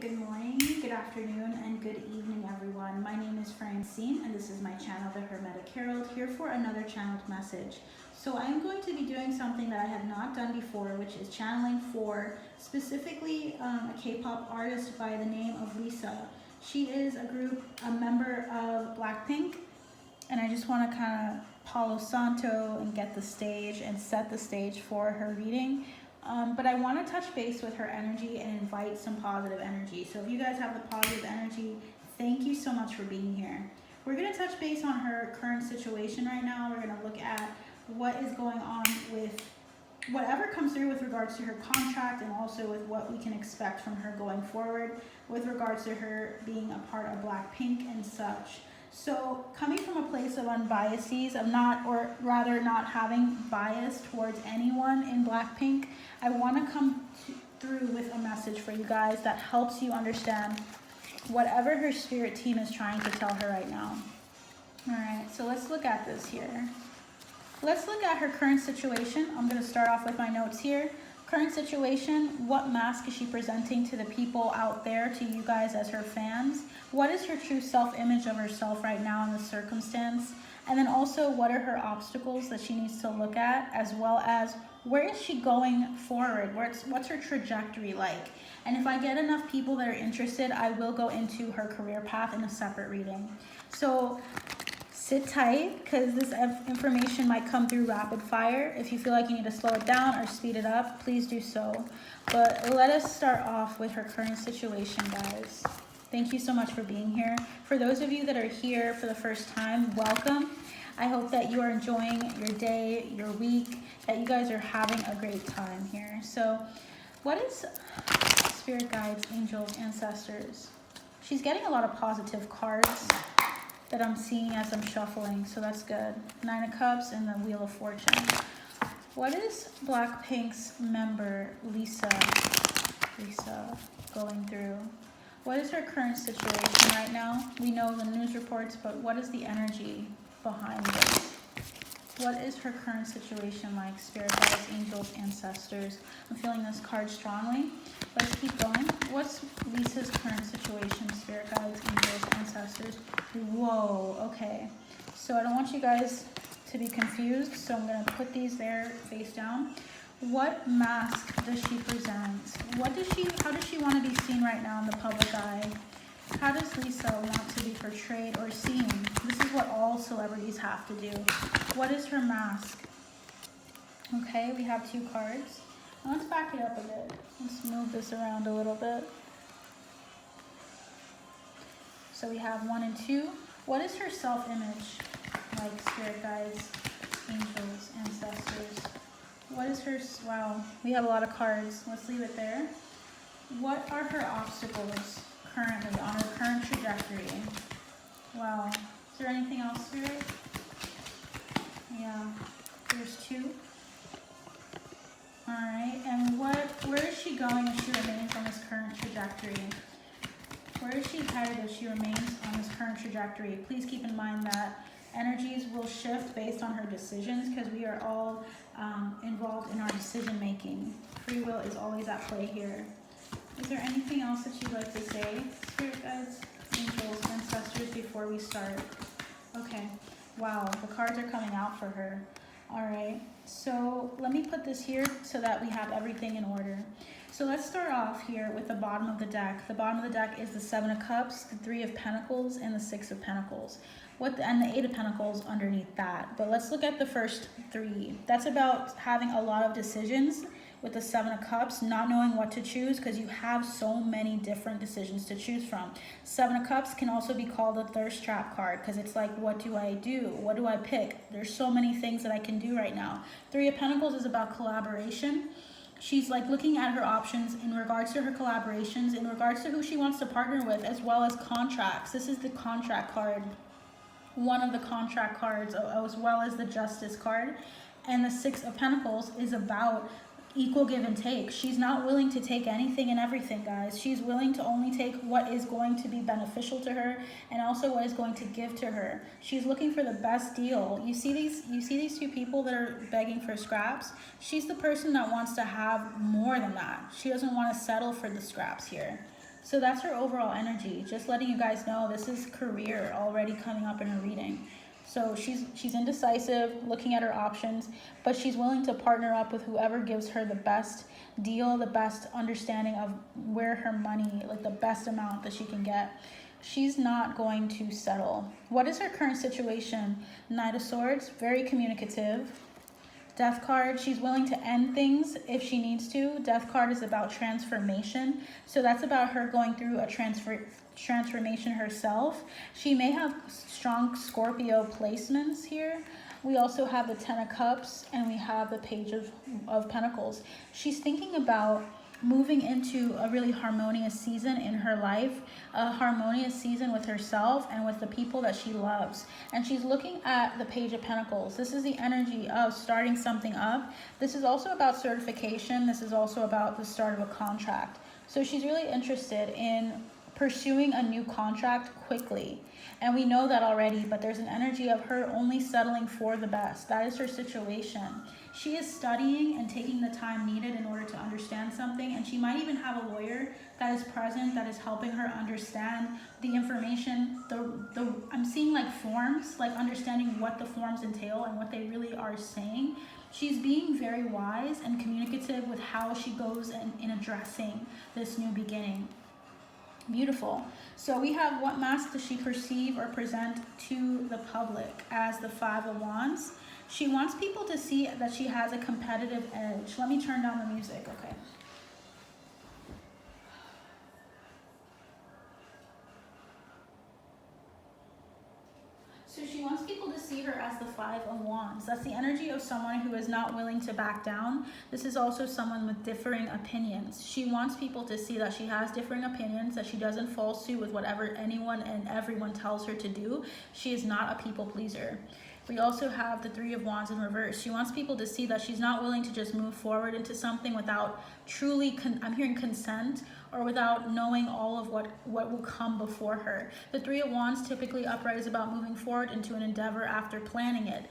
Good morning, good afternoon, and good evening, everyone. My name is Francine, and this is my channel, The Hermetic Herald, here for another channeled message. So I'm going to be doing something that I have not done before, which is channeling for specifically a K-pop artist by the name of Lisa. She is a member of Blackpink, and I just want to kind of Palo Santo and get the stage and set the stage for her reading. But I want to touch base with her energy and invite some positive energy. So if you guys have the positive energy, thank you so much for being here. We're going to touch base on her current situation right now. We're going to look at what is going on with whatever comes through with regards to her contract, and also with what we can expect from her going forward with regards to her being a part of Blackpink and such. So coming from a place of unbiases, of not having bias towards anyone in Blackpink, I want to come through with a message for you guys that helps you understand whatever her spirit team is trying to tell her right now. All right, so let's look at this here. Let's look at her current situation. I'm going to start off with my notes here. Current situation, what mask is she presenting to the people out there, to you guys as her fans? What is her true self-image of herself right now in this circumstance? And then also, what are her obstacles that she needs to look at, as well as where is she going forward? What's her trajectory like? And if I get enough people that are interested, I will go into her career path in a separate reading. So sit tight, because this information might come through rapid fire. If you feel like you need to slow it down or speed it up, please do so. But let us start off with her current situation, guys. Thank you so much for being here. For those of you that are here for the first time, welcome. I hope that you are enjoying your day, your week, that you guys are having a great time here. So what is spirit guides, angels, ancestors? She's getting a lot of positive cards that I'm seeing as I'm shuffling, so that's good. Nine of Cups and the Wheel of Fortune. What is Blackpink's member, Lisa going through? What is her current situation right now? We know the news reports, but what is the energy behind this? What is her current situation like? Spirit guides, angels, ancestors. I'm feeling this card strongly. Let's keep going. What's Lisa's current situation? Spirit guides, angels, ancestors. Whoa, okay. So I don't want you guys to be confused, so I'm going to put these there face down. What mask does she present? How does she want to be seen right now in the public eye? How does Lisa want to be portrayed or seen? This is what all celebrities have to do. What is her mask? Okay, we have two cards. Now let's back it up a bit. Let's move this around a little bit. So we have 1 and 2. What is her self-image like, spirit guides, angels, ancestors? What is her, wow, we have a lot of cards. Let's leave it there. What are her obstacles currently on her current trajectory? Wow. Is there anything else, Spirit? Yeah. There's 2. Alright, and where is she going if she remains on this current trajectory? Where is she headed if she remains on this current trajectory? Please keep in mind that energies will shift based on her decisions, because we are all involved in our decision making. Free will is always at play here. Is there anything else that you'd like to say, spirit guides, angels, ancestors, before we start? Okay. Wow, the cards are coming out for her. All right, so let me put this here so that we have everything in order. So let's start off here with the bottom of the deck. The bottom of the deck is the 7 of Cups, the 3 of Pentacles, and the 6 of Pentacles. And the 8 of Pentacles underneath that. But let's look at the first 3. That's about having a lot of decisions with the 7 of Cups, not knowing what to choose, because you have so many different decisions to choose from. 7 of Cups can also be called a thirst trap card, because it's like, what do I do? What do I pick? There's so many things that I can do right now. 3 of Pentacles is about collaboration. She's like looking at her options in regards to her collaborations, in regards to who she wants to partner with, as well as contracts. This is the contract card, one of the contract cards, as well as the Justice card. And the 6 of Pentacles is about equal give and take. She's not willing to take anything and everything, guys. She's willing to only take what is going to be beneficial to her, and also what is going to give to her. She's looking for the best deal. You see these 2 people that are begging for scraps? She's the person that wants to have more than that. She doesn't want to settle for the scraps here. So that's her overall energy. Just letting you guys know, this is career already coming up in her reading. So she's indecisive, looking at her options, but she's willing to partner up with whoever gives her the best deal, the best understanding of where her money, like the best amount that she can get. She's not going to settle. What is her current situation? Knight of Swords, very communicative. Death card, she's willing to end things if she needs to. Death card is about transformation. So that's about her going through a transformation herself. She may have strong Scorpio placements here. We also have the Ten of Cups and we have the Page of Pentacles. She's thinking about moving into a really harmonious season in her life, a harmonious season with herself and with the people that she loves. And she's looking at the Page of Pentacles. This is the energy of starting something up. This is also about certification. This is also about the start of a contract. So she's really interested in pursuing a new contract quickly. And we know that already, but there's an energy of her only settling for the best. That is her situation. She is studying and taking the time needed in order to understand something, and she might even have a lawyer that is present, that is helping her understand the information. I'm seeing like forms, like understanding what the forms entail and what they really are saying. She's being very wise and communicative with how she goes in addressing this new beginning. Beautiful. So we have, what mask does she perceive or present to the public as the Five of Wands? She wants people to see that she has a competitive edge. Let me turn down the music, okay. So she wants people to see her as the Five of Wands. That's the energy of someone who is not willing to back down. This is also someone with differing opinions. She wants people to see that she has differing opinions, that she doesn't fall suit with whatever anyone and everyone tells her to do. She is not a people pleaser. We also have the Three of Wands in reverse. She wants people to see that she's not willing to just move forward into something without truly, I'm hearing consent, or without knowing all of what will come before her. The Three of Wands typically upright is about moving forward into an endeavor after planning it.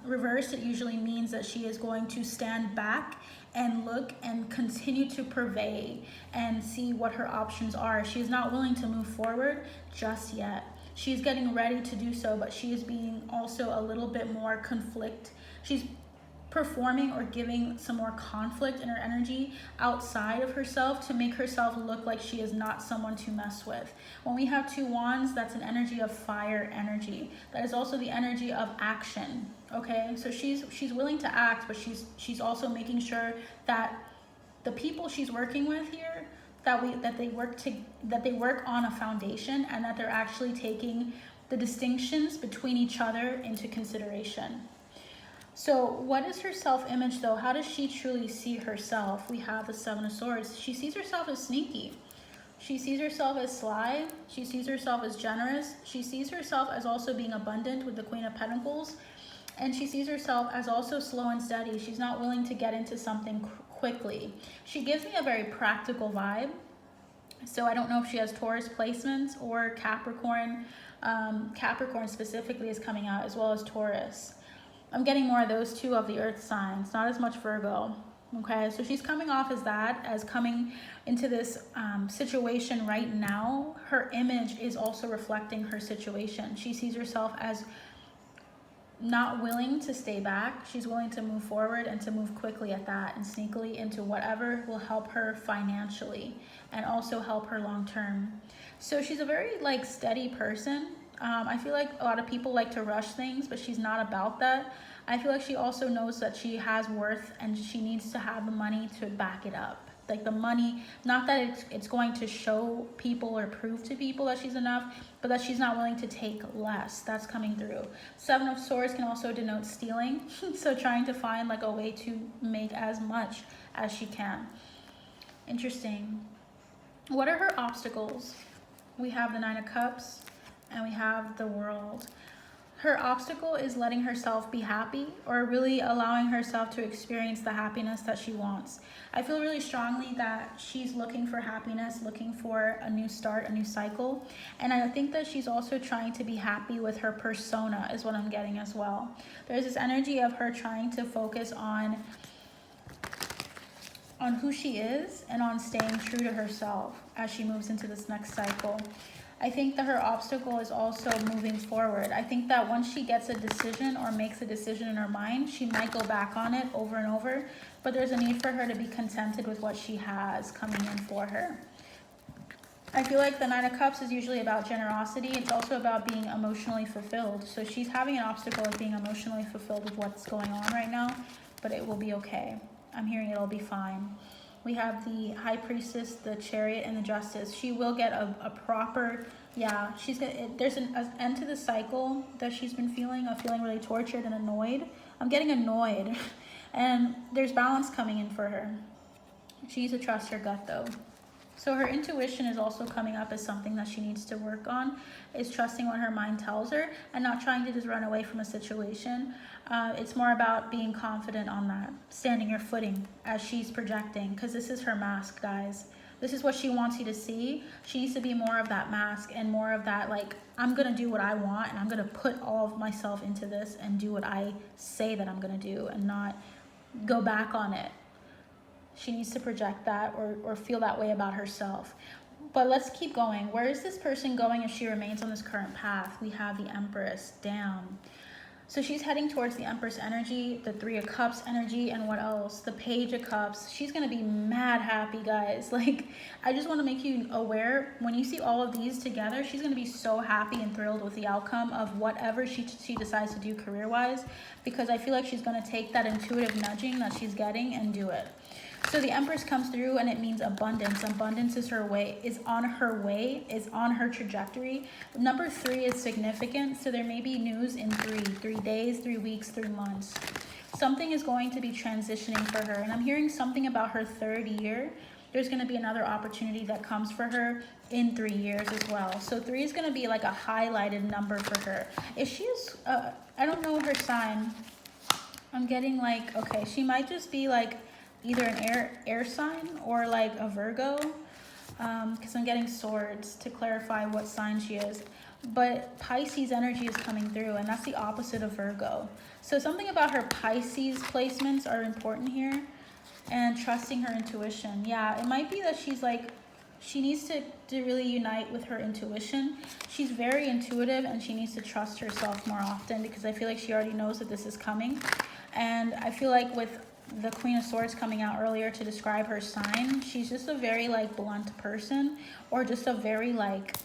Reversed, it usually means that she is going to stand back and look and continue to purvey and see what her options are. She is not willing to move forward just yet. She's getting ready to do so, but she is being also a little bit more conflict. She's performing or giving some more conflict in her energy outside of herself to make herself look like she is not someone to mess with. When we have Two Wands, that's an energy of fire energy. That is also the energy of action, okay? So she's willing to act, but she's also making sure that the people she's working with here, that they work on a foundation, and that they're actually taking the distinctions between each other into consideration. So what is her self-image though? How does she truly see herself? We have the Seven of Swords. She sees herself as sneaky. She sees herself as sly. She sees herself as generous. She sees herself as also being abundant with the Queen of Pentacles. And she sees herself as also slow and steady. She's not willing to get into something quickly. She gives me a very practical vibe. So I don't know if she has Taurus placements or Capricorn. Capricorn specifically is coming out, as well as Taurus. I'm getting more of those two of the earth signs, not as much Virgo. Okay, so she's coming off as that, as coming into this situation right now. Her image is also reflecting her situation. She sees herself as not willing to stay back. She's willing to move forward and to move quickly at that, and sneakily into whatever will help her financially and also help her long term. So she's a very steady person. I feel like a lot of people like to rush things, but she's not about that. I feel like she also knows that she has worth, and she needs to have the money to back it up. Like the money, not that it's going to show people or prove to people that she's enough, but that she's not willing to take less. That's coming through. Seven of Swords can also denote stealing. So trying to find a way to make as much as she can. Interesting. What are her obstacles? We have the Nine of Cups and we have the World. Her obstacle is letting herself be happy, or really allowing herself to experience the happiness that she wants. I feel really strongly that she's looking for happiness, looking for a new start, a new cycle. And I think that she's also trying to be happy with her persona is what I'm getting as well. There's this energy of her trying to focus on on who she is and on staying true to herself as she moves into this next cycle. I think that her obstacle is also moving forward. I think that once she gets a decision or makes a decision in her mind, she might go back on it over and over, but there's a need for her to be contented with what she has coming in for her. I feel like the Nine of Cups is usually about generosity. It's also about being emotionally fulfilled. So she's having an obstacle of being emotionally fulfilled with what's going on right now, but it will be okay. I'm hearing it'll be fine. We have the High Priestess, the Chariot, and the Justice. She will get a proper, there's an end to the cycle that she's been feeling, of feeling really tortured and annoyed. I'm getting annoyed. And there's balance coming in for her. She needs to trust her gut, though. So her intuition is also coming up as something that she needs to work on, is trusting what her mind tells her and not trying to just run away from a situation. It's more about being confident on that, standing your footing as she's projecting, because this is her mask, guys. This is what she wants you to see. She needs to be more of that mask and more of that, like, I'm going to do what I want and I'm going to put all of myself into this and do what I say that I'm going to do and not go back on it. She needs to project that or feel that way about herself. But let's keep going. Where is this person going if she remains on this current path? We have the Empress. Damn. So she's heading towards the Empress energy, the Three of Cups energy, and what else? The Page of Cups. She's going to be mad happy, guys. Like, I just want to make you aware, when you see all of these together, she's going to be so happy and thrilled with the outcome of whatever she decides to do career-wise, because I feel like she's going to take that intuitive nudging that she's getting and do it. So the Empress comes through and it means abundance. Abundance is her way, is on her trajectory. Number 3 is significant. So there may be news in 3 days, 3 weeks, 3 months. Something is going to be transitioning for her. And I'm hearing something about her 3rd year. There's going to be another opportunity that comes for her in 3 years as well. So 3 is going to be like a highlighted number for her. If she's, I don't know her sign. I'm getting like, okay, she might just be like, either an air sign or like a Virgo, because I'm getting swords to clarify what sign she is. But Pisces energy is coming through, and that's the opposite of Virgo. So something about her Pisces placements are important here, and trusting her intuition. Yeah, it might be that she's like, she needs to really unite with her intuition. She's very intuitive, and she needs to trust herself more often, because I feel like she already knows that this is coming. And I feel like with the Queen of Swords coming out earlier to describe her sign, she's just a very like blunt person, or just a very like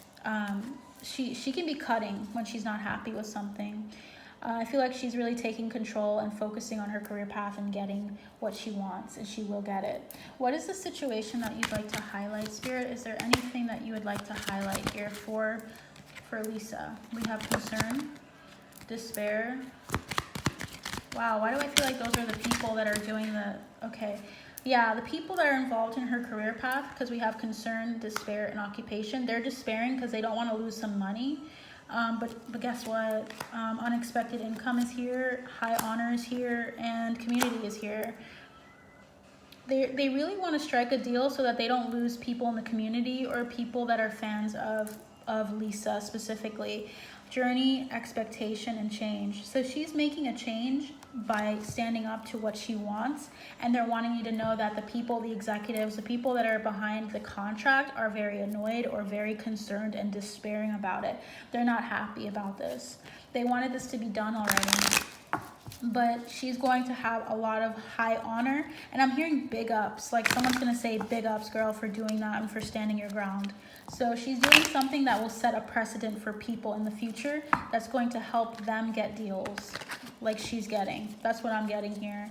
she can be cutting when she's not happy with something. I feel like she's really taking control and focusing on her career path and getting what she wants, and she will get it. What is the situation that you'd like to highlight, Spirit? Is there anything that you would like to highlight here for Lisa? We have concern, despair. Wow, why do I feel like those are the people that are doing the, okay. Yeah, the people that are involved in her career path, because we have concern, despair, and occupation, they're despairing because they don't want to lose some money. But guess what? Unexpected income is here, high honor is here, and community is here. They really want to strike a deal so that they don't lose people in the community or people that are fans of Lisa specifically. Journey, expectation, and change. So she's making a change by standing up to what she wants, and they're wanting you to know that the people, the executives, the people that are behind the contract are very annoyed or very concerned and despairing about it. They're not happy about this. They wanted this to be done already, but she's going to have a lot of high honor, and I'm hearing big ups, like someone's going to say big ups, girl, for doing that and for standing your ground. So she's doing something that will set a precedent for people in the future that's going to help them get deals like she's getting. That's what I'm getting here.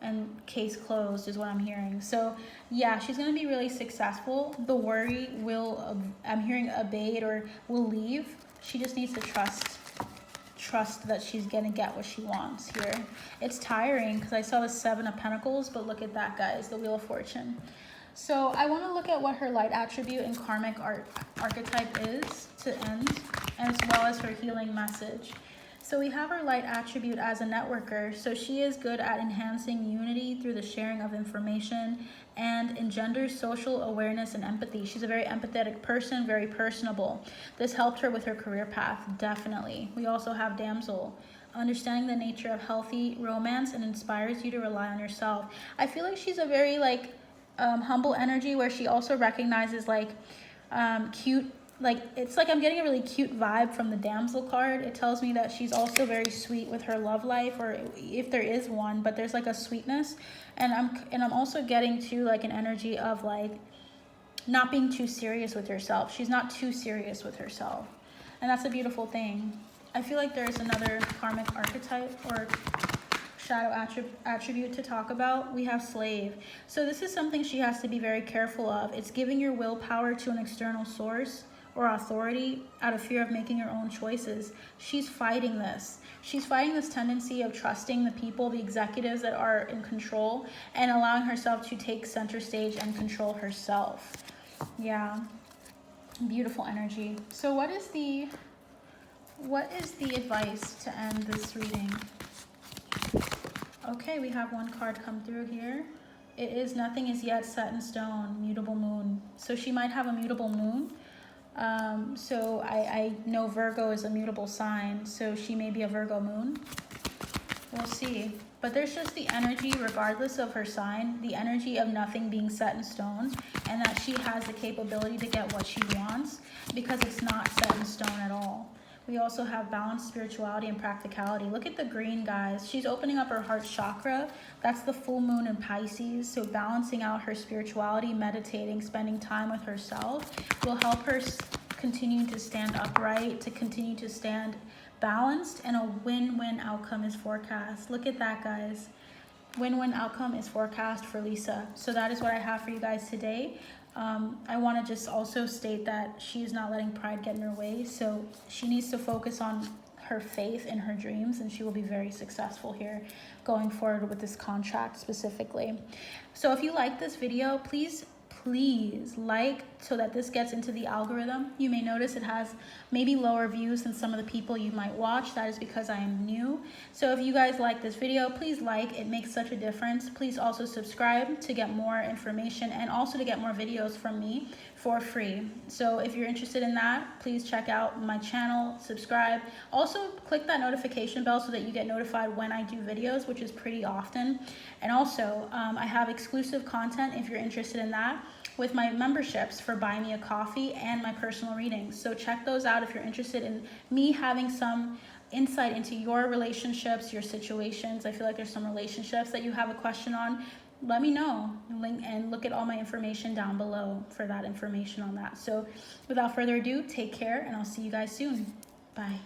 And case closed is what I'm hearing. So yeah, she's going to be really successful. The worry will, I'm hearing abate or will leave. She just needs to trust that she's going to get what she wants here. It's tiring because I saw the 7 of Pentacles, but look at that, guys, the Wheel of Fortune. So I want to look at what her light attribute and karmic archetype is to end, as well as her healing message. So we have her light attribute as a networker. So she is good at enhancing unity through the sharing of information and engenders social awareness and empathy. She's a very empathetic person, very personable. This helped her with her career path, definitely. We also have Damsel, understanding the nature of healthy romance and inspires you to rely on yourself. I feel like she's a very like humble energy, where she also recognizes like cute, like it's like I'm getting a really cute vibe from the damsel card. It tells me that she's also very sweet with her love life, or if there is one, but there's like a sweetness. And I'm also getting to like an energy of like not being too serious with herself. She's not too serious with herself, and that's a beautiful thing. I feel like there's another karmic archetype or shadow attribute to talk about. We have slave. So this is something she has to be very careful of. It's giving your willpower to an external source or authority out of fear of making your own choices. She's fighting this. She's fighting this tendency of trusting the people, the executives that are in control, and allowing herself to take center stage and control herself. Yeah, beautiful energy. So what is the advice to end this reading? Okay, we have one card come through here. It is nothing is yet set in stone, mutable moon. So she might have a mutable moon. So I know Virgo is a mutable sign, so she may be a Virgo moon. We'll see. But there's just the energy, regardless of her sign, the energy of nothing being set in stone, and that she has the capability to get what she wants because it's not set in stone at all. We also have balance, spirituality, and practicality. Look at the green, guys. She's opening up her heart chakra. That's the full moon in Pisces. So balancing out her spirituality, meditating, spending time with herself will help her continue to stand upright, to continue to stand balanced, and a win-win outcome is forecast. Look at that, guys. Win-win outcome is forecast for Lisa. So that is what I have for you guys today. I want to just also state that she is not letting pride get in her way. So she needs to focus on her faith in her dreams, and she will be very successful here going forward with this contract specifically. So if you like this video, please like, so that this gets into the algorithm. You may notice it has maybe lower views than some of the people you might watch. That is because I am new. So if you guys like this video, please like. It makes such a difference. Please also subscribe to get more information and also to get more videos from me for free. So if you're interested in that, please check out my channel, subscribe. Also click that notification bell so that you get notified when I do videos, which is pretty often. And also I have exclusive content if you're interested in that, with my memberships for Buy Me a Coffee and my personal readings. So check those out if you're interested in me having some insight into your relationships, your situations. I feel like there's some relationships that you have a question on. Let me know. Link and look at all my information down below for that information on that. So without further ado, take care, and I'll see you guys soon. Bye.